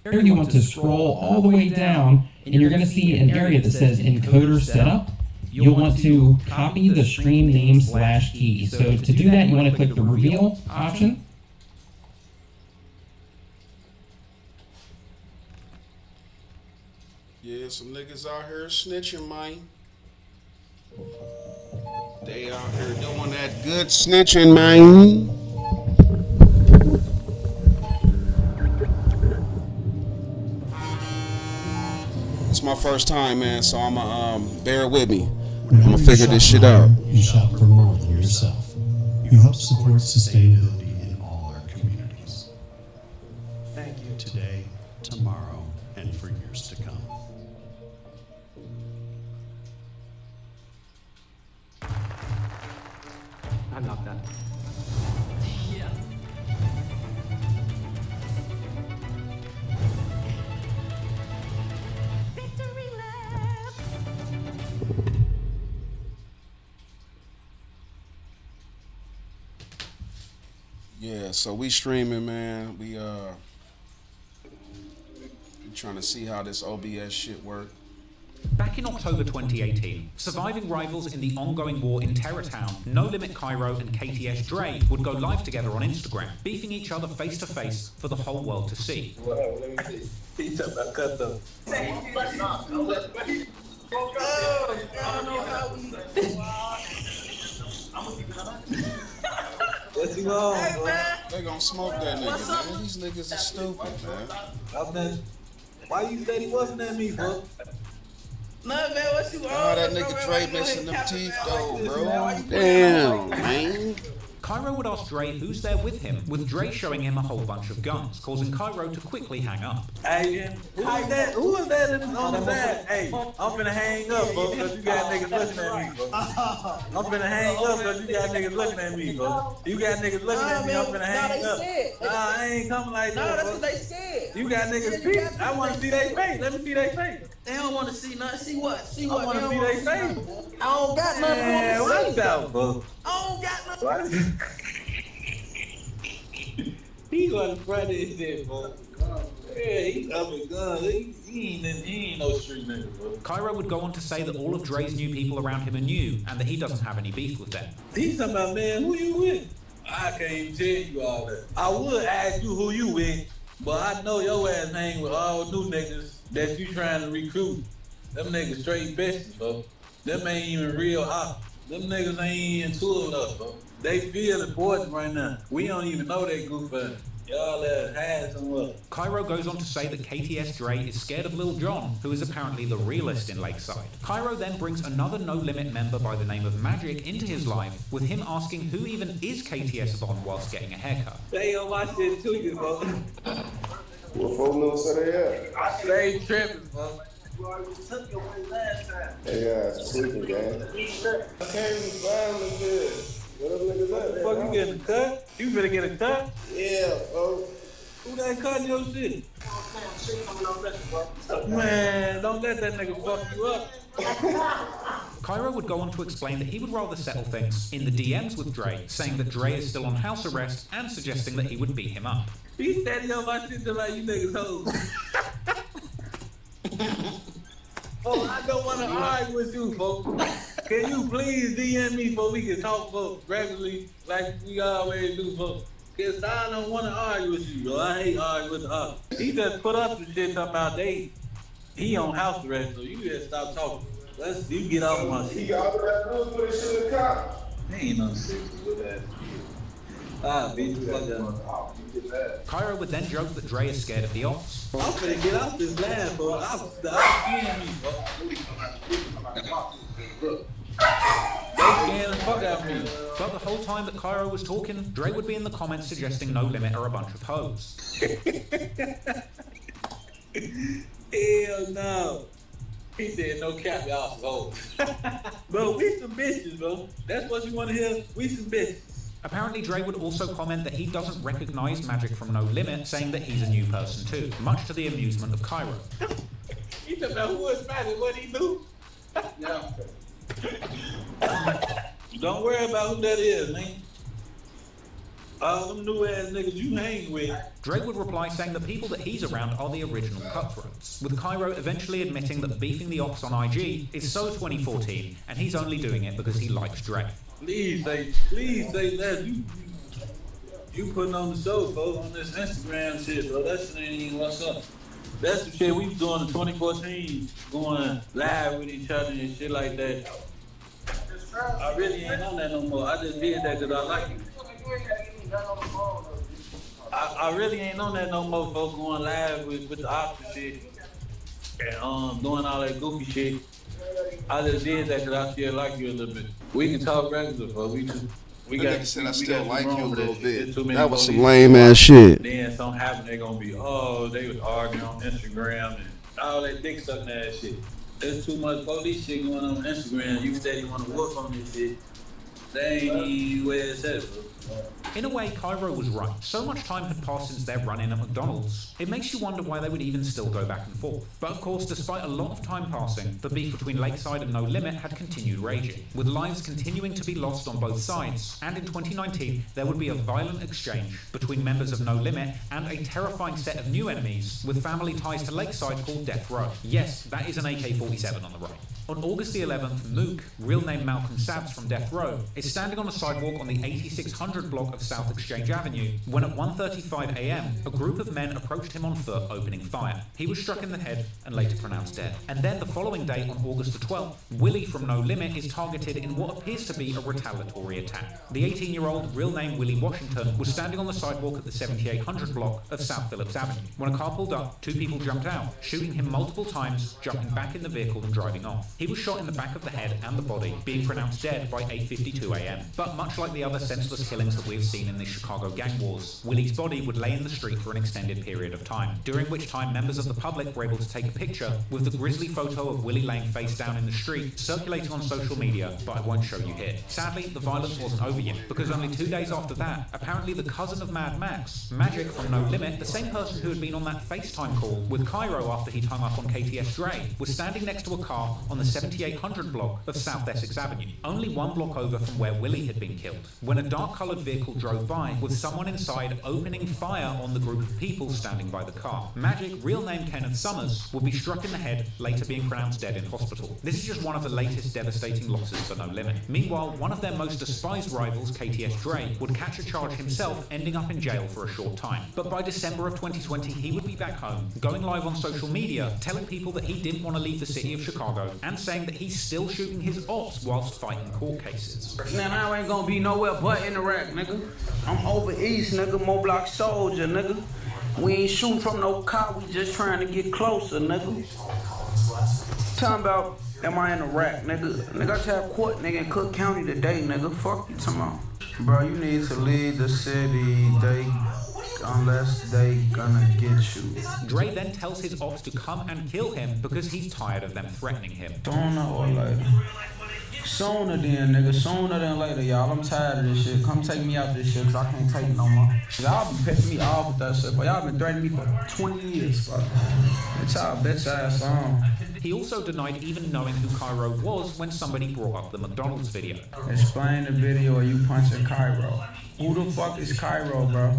There you want to scroll all the way down, and you're going to see an area that says Encoder Setup. You'll want to copy the stream name / key. So to do that, you want to click the Reveal option. Yeah, some niggas out here snitching, man. They out here doing that good snitching, man. It's my first time, man, so I'ma bear with me. I'ma figure this shit out. You shop for more than yourself. You help support sustainability in all our communities. Thank you today, tomorrow, and for years to come. I love that. Victory lap. Yeah, so we streaming, man. We trying to see how this OBS shit work. Back in October 2018, surviving rivals in the ongoing war in Terrortown, No Limit Cairo and KTS Dre would go live together on Instagram, beefing each other face to face for the whole world to see. Let me see. He talking about cut though. What's he on, bro? They gonna smoke that nigga, man. These niggas are stupid, man. Why you said he wasn't at me, bro? No, man, what you on? Oh, that nigga Dre missing them teeth, though, bro. Damn, man. Cairo would ask Dre who's there with him, with Dre showing him a whole bunch of guns, causing Cairo to quickly hang up. Hey, who is that? Who is that on the side? Hey, I'm finna hang up, bro, because you got niggas looking at me, bro. I'm finna hang up because you got niggas looking at me, bro. You got niggas looking at me, I'm finna hang up. Nah, I ain't coming like that, that's bro. what they scared. You got niggas peep. I want to see they face. Let me see they face. They don't want to see nothing. See what? See I what? want to see they face. I don't got nothing Man, for what's them to see. out, bro? I don't got nothing. He gonna front his shit, bro. Yeah, he up with guns. He ain't no street nigga, bro. Cairo would go on to say that all of Dre's new people around him are new, and that he doesn't have any beef with them. He's talking about, man, who you with? I can't even tell you all that. I would ask you who you with, but I know your ass hang with all new niggas that you trying to recruit. Them niggas straight besties, bro. Them ain't even real op. Them niggas ain't into enough, bro. They feel important right now. We don't even know they goof ass. Y'all have had some up. Cairo goes on to say that KTS Dre is scared of Lil Jon, who is apparently the realist in Lakeside. Cairo then brings another No Limit member by the name of Magic into his live, with him asking who even is KTS Von whilst getting a haircut. They on my shit too, you bro. What phone number say they at? They tripping, bro. They tweaking, gang. I can't even find them good. What up, niggas at? Fuck, you getting a cut? You finna get a cut? Yeah, bro. Who that cutting your shit? Man, don't let that nigga fuck you up. Cairo would go on to explain that he would rather settle things in the DMs with Dre, saying that Dre is still on house arrest and suggesting that he would beat him up. He standing on my shit just like you niggas hoes. Oh, I don't want to argue with you, folks. Can you please DM me so we can talk, folks, regularly like we always do, folks? Cause I don't want to argue with you, bro. I hate arguing with the ops. He just put up some shit talking about he on house arrest, so you just stop talking. You get off my shit. He got all that good put his shit in the car. Ain't no shit with that. Ah, beat the fuck up. Cairo would then joke that Dre is scared of the ops. I'm finna get off this land, bro. I'm scaring me, bro. They scaring the fuck out of me. But the whole time that Cairo was talking, Dre would be in the comments suggesting No Limit are a bunch of hoes. Hell no. He said no cap, y'all some hoes. Bro, we some bitches, bro. That's what you want to hear? We some bitches. Apparently, Dre would also comment that he doesn't recognize Magic from No Limit, saying that he's a new person too, much to the amusement of Cairo. You talking about who was Magic, what he do? Yeah. Don't worry about who that is, man. All them new ass niggas you hang with. Dre would reply saying the people that he's around are the original cutthroats, with Cairo eventually admitting that beefing the ops on IG is so 2014 and he's only doing it because he likes Dre. Please say that. You putting on the show, folks, on this Instagram shit, bro. That shit ain't even what's up. That's the shit we was doing in 2014, going live with each other and shit like that. I really ain't on that no more. I just did that because I like it. I really ain't on that no more, folks, going live with the opposite shit and doing all that goofy shit. I just did that because I still like you a little bit. We can talk regular, folks. We got I still like you a little bit. That That was some lame ass shit. Then something happened, they gonna be, they was arguing on Instagram and all that dick sucking ass shit. There's too much police shit going on Instagram. You steady wanna whoop on this shit. They ain't even where it's at, bro. In a way, Cairo was right. So much time had passed since their run-in at McDonald's. It makes you wonder why they would even still go back and forth. But of course, despite a lot of time passing, the beef between Lakeside and No Limit had continued raging, with lives continuing to be lost on both sides. And in 2019, there would be a violent exchange between members of No Limit and a terrifying set of new enemies with family ties to Lakeside called Death Row. Yes, that is an AK-47 on the right. On August the 11th, Mook, real name Malcolm Sabs from Death Row, is standing on a sidewalk on the 8600 block of South Exchange Avenue when at 1:35 a.m. a group of men approached him on foot, opening fire. He was struck in the head and later pronounced dead. And then the following day, on August the 12th, Willie from No Limit is targeted in what appears to be a retaliatory attack. The 18-year-old, real name Willie Washington, was standing on the sidewalk at the 7800 block of South Phillips Avenue. When a car pulled up, two people jumped out, shooting him multiple times, jumping back in the vehicle and driving off. He was shot in the back of the head and the body, being pronounced dead by 8:52 a.m. But much like the other senseless killings that we've seen in the Chicago gang wars, Willie's body would lay in the street for an extended period of time, during which time members of the public were able to take a picture with the grisly photo of Willie laying face down in the street, circulating on social media, but I won't show you here. Sadly, the violence wasn't over yet, because only 2 days after that, apparently the cousin of Mad Max, Magic from No Limit, the same person who had been on that FaceTime call with Cairo after he'd hung up on KTS Dre, was standing next to a car on the 7800 block of South Essex Avenue, only one block over from where Willie had been killed, when a dark-coloured vehicle drove by with someone inside opening fire on the group of people standing by the car. Magic, real name Kenneth Summers, would be struck in the head, later being pronounced dead in hospital. This is just one of the latest devastating losses for No Limit. Meanwhile, one of their most despised rivals, KTS Dre, would catch a charge himself, ending up in jail for a short time. But by December of 2020, he would be back home, going live on social media, telling people that he didn't want to leave the city of Chicago, and saying that he's still shooting his ops whilst fighting court cases. Man, I ain't gonna be nowhere but in Iraq, nigga. I'm over east, nigga, more block soldier, nigga. We ain't shooting from no car, we just trying to get closer, nigga. Talking about, am I in Iraq, nigga? Nigga, I just have court, nigga, in Cook County today, nigga. Fuck you talking about. Bro, you need to leave the city, unless they gonna get you. Dre then tells his ops to come and kill him because he's tired of them threatening him. Sooner or later. Sooner then, nigga. Sooner than later, y'all. I'm tired of this shit. Come take me out this shit, cause I can't take it no more. Y'all been pissing me off with that shit, but y'all been threatening me for 20 years, fuck. It's y'all bitch ass on. He also denied even knowing who Cairo was when somebody brought up the McDonald's video. Explain the video or you punching Cairo. Who the fuck is Cairo, bro?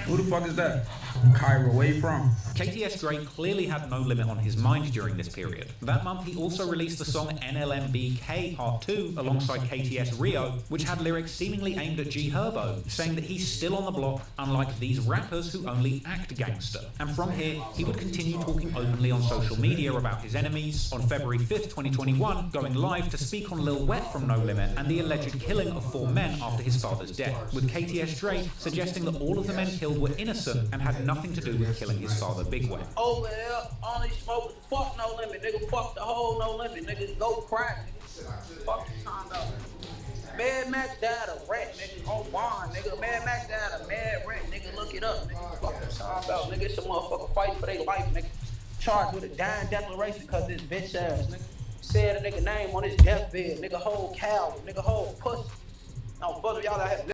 Who the fuck is that? Cairo, where you from? KTS Dre clearly had No Limit on his mind during this period. That month, he also released the song NLMBK Part 2 alongside KTS Rio, which had lyrics seemingly aimed at G Herbo, saying that he's still on the block, unlike these rappers who only act gangster. And from here, he would continue talking openly on social media about his enemies. On February 5th, 2021, going live to speak on Lil Wet from No Limit and the alleged killing of 4 men after his father's death, with KTS Dre suggesting that all of the men killed were innocent and had nothing to do with killing his father Big Way. Over there, only smoke, fuck No Limit, nigga. Fuck the whole No Limit, nigga. Go crack, nigga. Fuck you talking about. Mad Max died of rat, nigga. On bond, nigga. Mad Max died of mad rat, nigga. Look it up, nigga. Fuck you talking about, nigga. It's a motherfucker fighting for their life, nigga. Charged with a dying declaration because this bitch ass, nigga. Said a nigga name on his deathbed, nigga. Whole cow, nigga. Whole pussy. Now, both of y'all that have